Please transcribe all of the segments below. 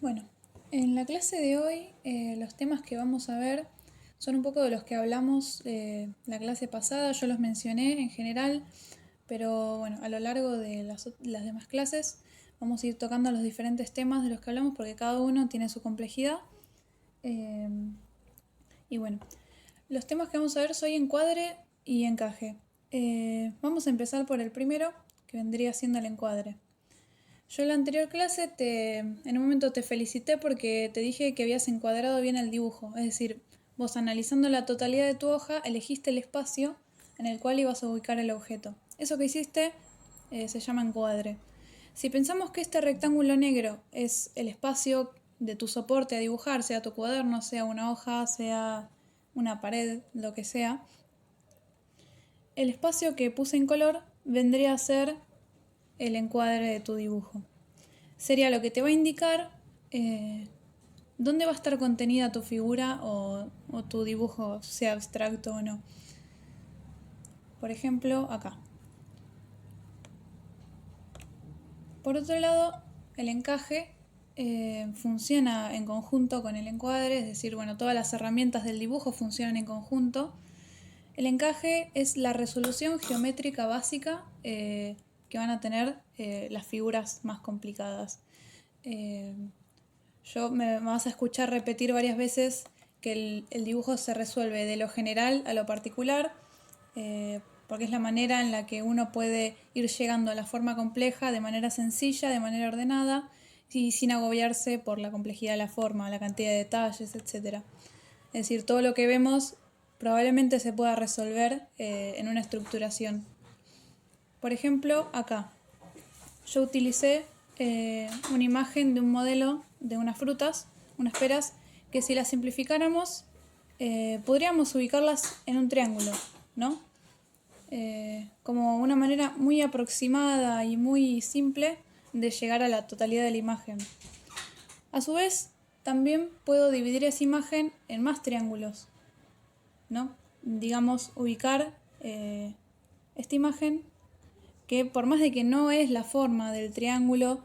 Bueno, en la clase de hoy los temas que vamos a ver son un poco de los que hablamos la clase pasada, yo los mencioné en general, pero bueno, a lo largo de las demás clases vamos a ir tocando los diferentes temas de los que hablamos porque cada uno tiene su complejidad. Eh, y bueno, los temas que vamos a ver son encuadre y encaje. Vamos a empezar por el primero, que vendría siendo el encuadre. Yo en la anterior clase en un momento te felicité porque te dije que habías encuadrado bien el dibujo. Es decir, vos analizando la totalidad de tu hoja, elegiste el espacio en el cual ibas a ubicar el objeto. Eso que hiciste se llama encuadre. Si pensamos que este rectángulo negro es el espacio de tu soporte a dibujar, sea tu cuaderno, sea una hoja, sea una pared, lo que sea, el espacio que puse en color vendría a ser el encuadre de tu dibujo. Sería lo que te va a indicar dónde va a estar contenida tu figura o tu dibujo, sea abstracto o no. Por ejemplo, acá. Por otro lado, el encaje funciona en conjunto con el encuadre, es decir, bueno, todas las herramientas del dibujo funcionan en conjunto. El encaje es la resolución geométrica básica que van a tener las figuras más complicadas. Me vas a escuchar repetir varias veces que el dibujo se resuelve de lo general a lo particular, porque es la manera en la que uno puede ir llegando a la forma compleja de manera sencilla, de manera ordenada, y sin agobiarse por la complejidad de la forma, la cantidad de detalles, etc. Es decir, todo lo que vemos probablemente se pueda resolver en una estructuración. Por ejemplo, acá yo utilicé una imagen de un modelo de unas frutas, unas peras, que si las simplificáramos podríamos ubicarlas en un triángulo, ¿no? Como una manera muy aproximada y muy simple de llegar a la totalidad de la imagen. A su vez, también puedo dividir esa imagen en más triángulos, ¿no? Digamos, ubicar esta imagen que por más de que no es la forma del triángulo,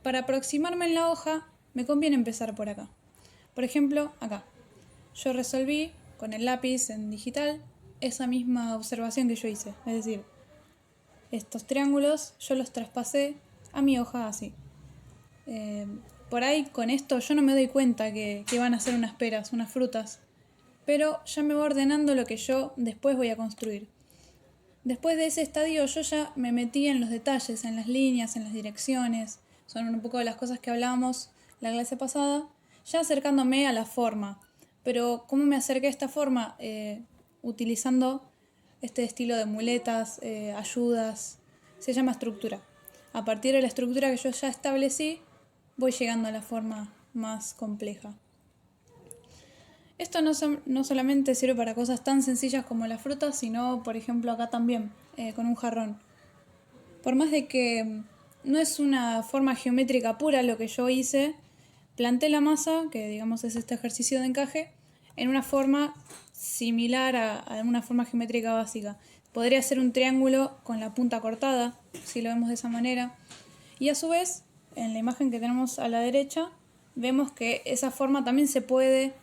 para aproximarme en la hoja me conviene empezar por acá. Por ejemplo, acá. Yo resolví con el lápiz en digital esa misma observación que yo hice. Es decir, estos triángulos yo los traspasé a mi hoja así. Por ahí con esto yo no me doy cuenta que van a ser unas peras, unas frutas, pero ya me va ordenando lo que yo después voy a construir. Después de ese estadio yo ya me metí en los detalles, en las líneas, en las direcciones. Son un poco de las cosas que hablábamos la clase pasada, ya acercándome a la forma. Pero ¿cómo me acerqué a esta forma? Utilizando este estilo de muletas, ayudas. Se llama estructura. A partir de la estructura que yo ya establecí, voy llegando a la forma más compleja. Esto no solamente sirve para cosas tan sencillas como las frutas, sino, por ejemplo, acá también, con un jarrón. Por más de que no es una forma geométrica pura lo que yo hice, planté la masa, que digamos es este ejercicio de encaje, en una forma similar a una forma geométrica básica. Podría ser un triángulo con la punta cortada, si lo vemos de esa manera. Y a su vez, en la imagen que tenemos a la derecha, vemos que esa forma también se puede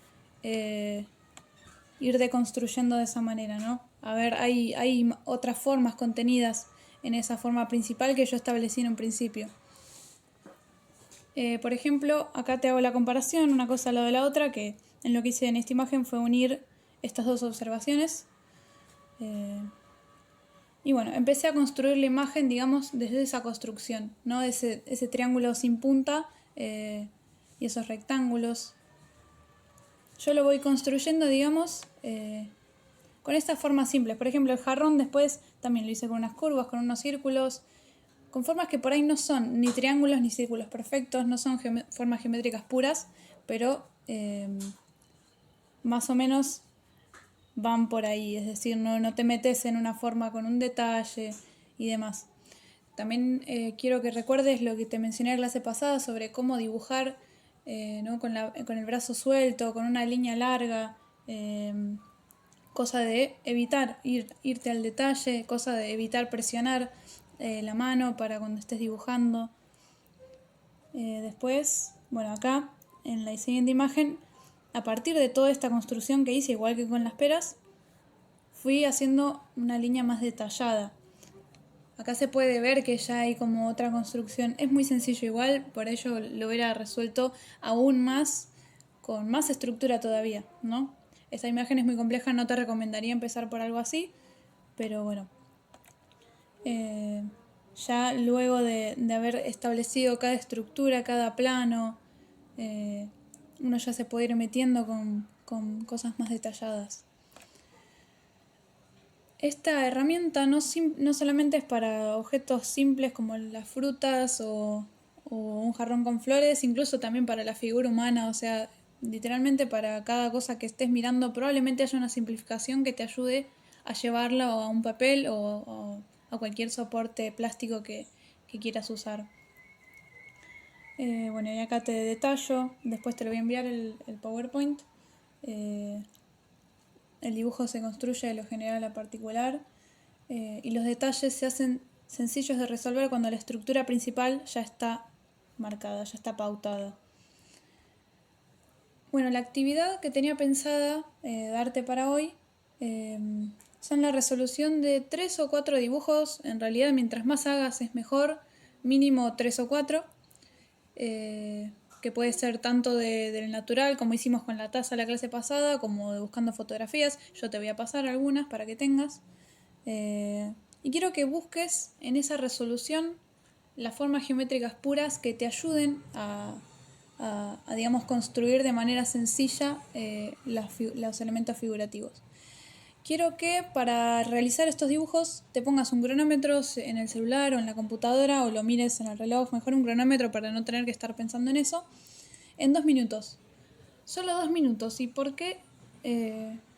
ir deconstruyendo de esa manera, ¿no? A ver, hay otras formas contenidas en esa forma principal que yo establecí en un principio. Por ejemplo, acá te hago la comparación, una cosa a lo de la otra, que en lo que hice en esta imagen fue unir estas dos observaciones. Y bueno, empecé a construir la imagen, digamos, desde esa construcción, ¿no? Ese triángulo sin punta y esos rectángulos. Yo lo voy construyendo, digamos, con estas formas simples. Por ejemplo, el jarrón después también lo hice con unas curvas, con unos círculos, con formas que por ahí no son ni triángulos ni círculos perfectos, no son formas geométricas puras, pero más o menos van por ahí, es decir, no te metes en una forma con un detalle y demás. También quiero que recuerdes lo que te mencioné en la clase pasada sobre cómo dibujar ¿no? con el brazo suelto, con una línea larga, cosa de evitar irte al detalle, cosa de evitar presionar la mano para cuando estés dibujando. Después, bueno, acá en la siguiente imagen, a partir de toda esta construcción que hice, igual que con las peras, fui haciendo una línea más detallada. Acá se puede ver que ya hay como otra construcción. Es muy sencillo igual, por ello lo hubiera resuelto aún más, con más estructura todavía, ¿no? Esta imagen es muy compleja, no te recomendaría empezar por algo así, pero bueno. Ya luego de haber establecido cada estructura, cada plano, uno ya se puede ir metiendo con cosas más detalladas. Esta herramienta no solamente es para objetos simples como las frutas o un jarrón con flores, incluso también para la figura humana, o sea, literalmente para cada cosa que estés mirando probablemente haya una simplificación que te ayude a llevarla a un papel o a cualquier soporte plástico que quieras usar. Bueno, y acá te detallo, después te lo voy a enviar el PowerPoint. El dibujo se construye de lo general a particular y los detalles se hacen sencillos de resolver cuando la estructura principal ya está marcada, ya está pautada. Bueno, la actividad que tenía pensada darte para hoy son la resolución de 3 o 4 dibujos. En realidad, mientras más hagas es mejor, mínimo 3 o 4. Que puede ser tanto del natural, como hicimos con la taza la clase pasada, como de buscando fotografías. Yo te voy a pasar algunas para que tengas. Y quiero que busques en esa resolución las formas geométricas puras que te ayuden a digamos, construir de manera sencilla los elementos figurativos. Quiero que para realizar estos dibujos te pongas un cronómetro en el celular o en la computadora o lo mires en el reloj, mejor un cronómetro para no tener que estar pensando en eso, en 2 minutos. Solo 2 minutos. ¿Y por qué?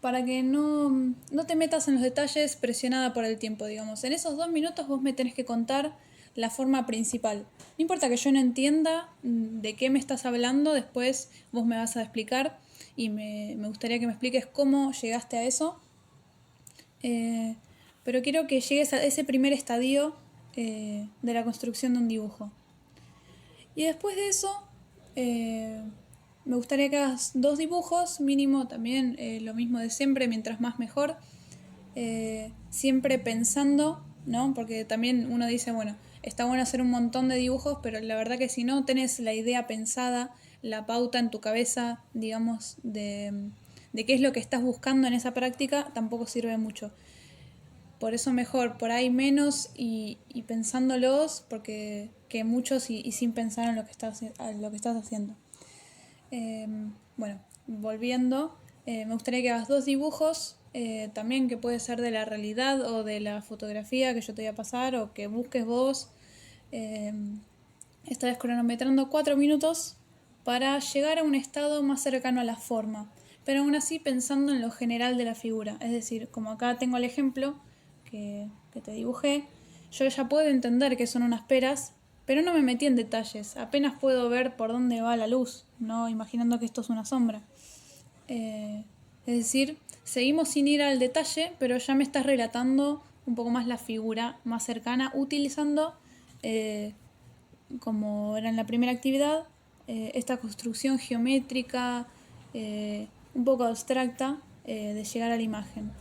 Para que no te metas en los detalles presionada por el tiempo, digamos. En esos 2 minutos vos me tenés que contar la forma principal. No importa que yo no entienda de qué me estás hablando, después vos me vas a explicar y me gustaría que me expliques cómo llegaste a eso. Pero quiero que llegues a ese primer estadio de la construcción de un dibujo. Y después de eso, me gustaría que hagas 2 dibujos, mínimo también lo mismo de siempre, mientras más mejor. Siempre pensando, ¿no? Porque también uno dice, bueno, está bueno hacer un montón de dibujos, pero la verdad que si no tenés la idea pensada, la pauta en tu cabeza, digamos, de qué es lo que estás buscando en esa práctica, tampoco sirve mucho. Por eso mejor, por ahí menos y pensándolos, porque que muchos y sin pensar en lo que estás haciendo. Bueno, volviendo, me gustaría que hagas 2 dibujos, también que puede ser de la realidad o de la fotografía que yo te voy a pasar o que busques vos. Esta vez cronometrando 4 minutos para llegar a un estado más cercano a la forma, pero aún así pensando en lo general de la figura. Es decir, como acá tengo el ejemplo que te dibujé, yo ya puedo entender que son unas peras, pero no me metí en detalles. Apenas puedo ver por dónde va la luz, no imaginando que esto es una sombra. Es decir, seguimos sin ir al detalle, pero ya me estás relatando un poco más la figura más cercana, utilizando, como era en la primera actividad, esta construcción geométrica un poco abstracta de llegar a la imagen.